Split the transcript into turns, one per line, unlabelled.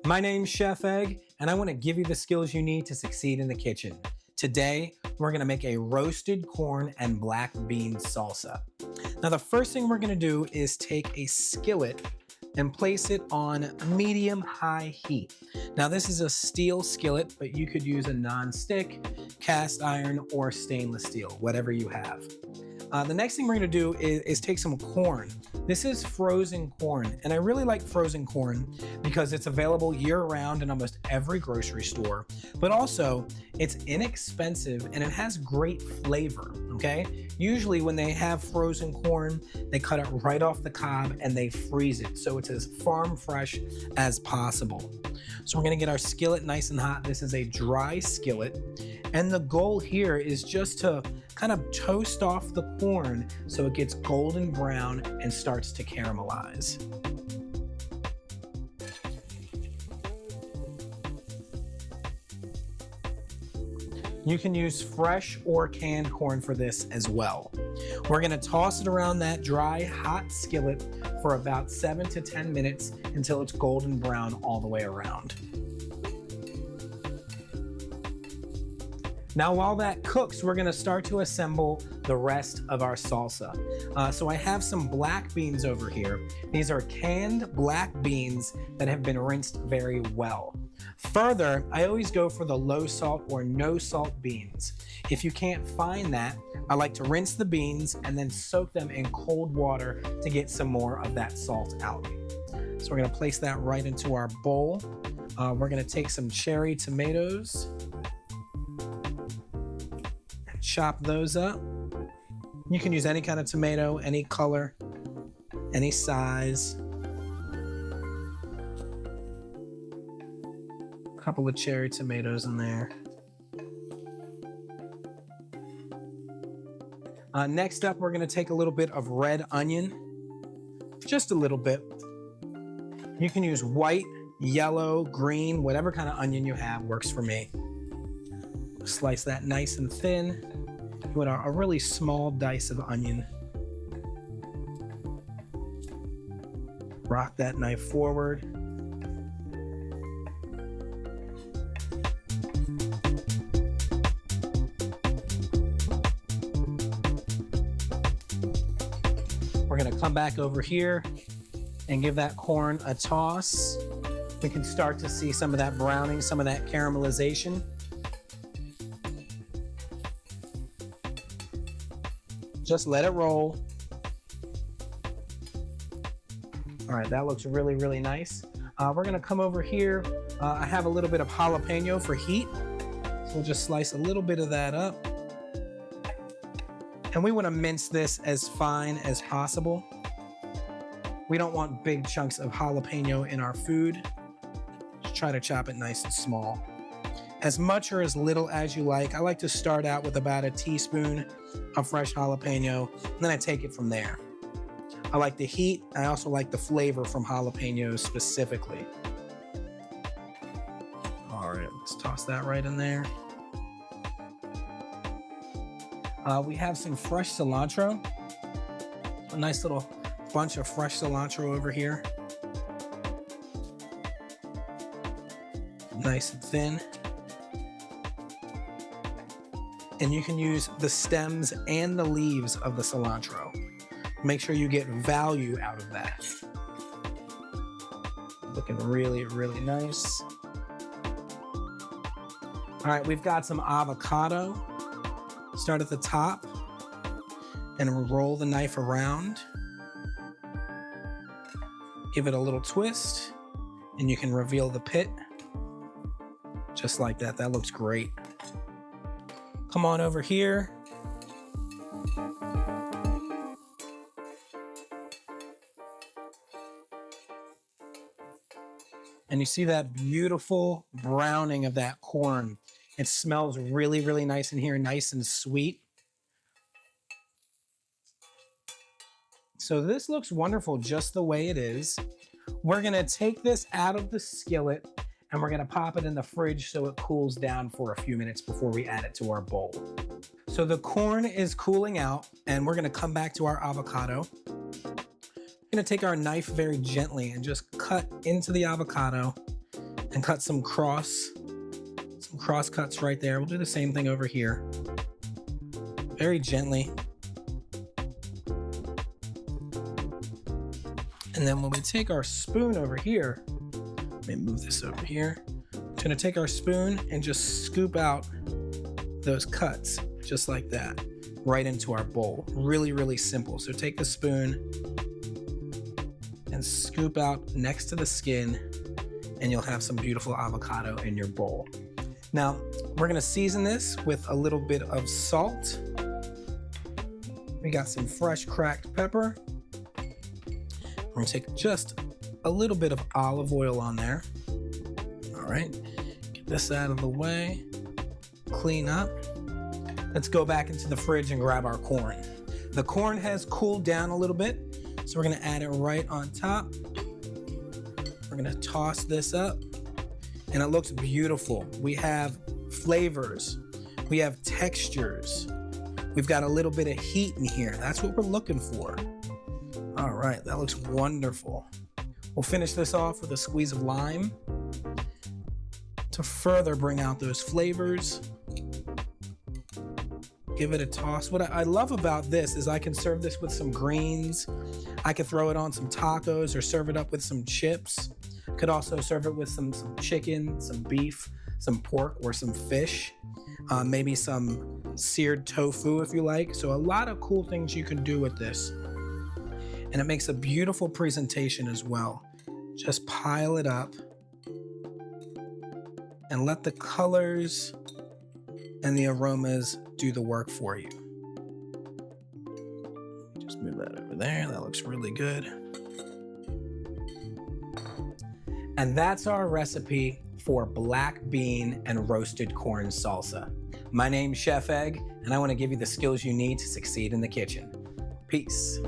My name's Chef Egg, and I want to give you the skills you need to succeed in the kitchen. Today, we're going to make a roasted corn and black bean salsa. Now, the first thing we're going to do is take a skillet and place it on medium-high heat. Now, this is a steel skillet, but you could use a non-stick, cast iron, or stainless steel, whatever you have. The next thing we're gonna do is take some corn. This is frozen corn, and I really like frozen corn because it's available year-round in almost every grocery store, but also it's inexpensive and it has great flavor, okay? Usually when they have frozen corn, they cut it right off the cob and they freeze it, so it's as farm fresh as possible. So we're gonna get our skillet nice and hot. This is a dry skillet, and the goal here is just to kind of toast off the corn so it gets golden brown and starts to caramelize. You can use fresh or canned corn for this as well. We're gonna toss it around that dry, hot skillet for about 7 to 10 minutes until it's golden brown all the way around. Now, while that cooks, we're gonna start to assemble the rest of our salsa. So I have some black beans over here. These are canned black beans that have been rinsed very well. Further, I always go for the low salt or no salt beans. If you can't find that, I like to rinse the beans and then soak them in cold water to get some more of that salt out. So we're gonna place that right into our bowl. We're gonna take some cherry tomatoes, chop those up. You can use any kind of tomato, any color, any size. A couple of cherry tomatoes in there. Next up, we're gonna take a little bit of red onion, just a little bit. You can use white, yellow, green, whatever kind of onion you have works for me. Slice that nice and thin. Put a really small dice of onion. Rock that knife forward. We're gonna come back over here and give that corn a toss. We can start to see some of that browning, some of that caramelization. Just let it roll. All right, that looks really, really nice. We're gonna come over here. I have a little bit of jalapeno for heat. So we'll just slice a little bit of that up. And we wanna mince this as fine as possible. We don't want big chunks of jalapeno in our food. Just try to chop it nice and small. As much or as little as you like. I like to start out with about a teaspoon of fresh jalapeno, and then I take it from there. I like the heat. I also like the flavor from jalapenos specifically. All right, let's toss that right in there. We have some fresh cilantro. A nice little bunch of fresh cilantro over here. Nice and thin. And you can use the stems and the leaves of the cilantro. Make sure you get value out of that. Looking really, really nice. All right, we've got some avocado. Start at the top and roll the knife around. Give it a little twist and you can reveal the pit. Just like that, that looks great. Come on over here. And you see that beautiful browning of that corn. It smells really, really nice in here, nice and sweet. So this looks wonderful just the way it is. We're gonna take this out of the skillet and we're gonna pop it in the fridge so it cools down for a few minutes before we add it to our bowl. So the corn is cooling out and we're gonna come back to our avocado. We're gonna take our knife very gently and just cut into the avocado and cut some cross cuts right there. We'll do the same thing over here. Very gently. And then when we take our spoon over here, let me move this over here. I'm gonna take our spoon and just scoop out those cuts, just like that, right into our bowl. Really, really simple. So take the spoon and scoop out next to the skin, and you'll have some beautiful avocado in your bowl. Now, we're gonna season this with a little bit of salt. We got some fresh cracked pepper. We're gonna take just a little bit of olive oil on there. All right, get this out of the way, clean up. Let's go back into the fridge and grab our corn. The corn has cooled down a little bit, so we're gonna add it right on top. We're gonna toss this up, and it looks beautiful. We have flavors, we have textures, we've got a little bit of heat in here. That's what we're looking for. All right, that looks wonderful. We'll finish this off with a squeeze of lime to further bring out those flavors. Give it a toss. What I love about this is I can serve this with some greens. I could throw it on some tacos or serve it up with some chips. Could also serve it with some chicken, some beef, some pork, or some fish. Maybe some seared tofu if you like. So a lot of cool things you can do with this. And it makes a beautiful presentation as well. Just pile it up and let the colors and the aromas do the work for you. Just move that over there. That looks really good. And that's our recipe for black bean and roasted corn salsa. My name's Chef Egg, and I want to give you the skills you need to succeed in the kitchen. Peace.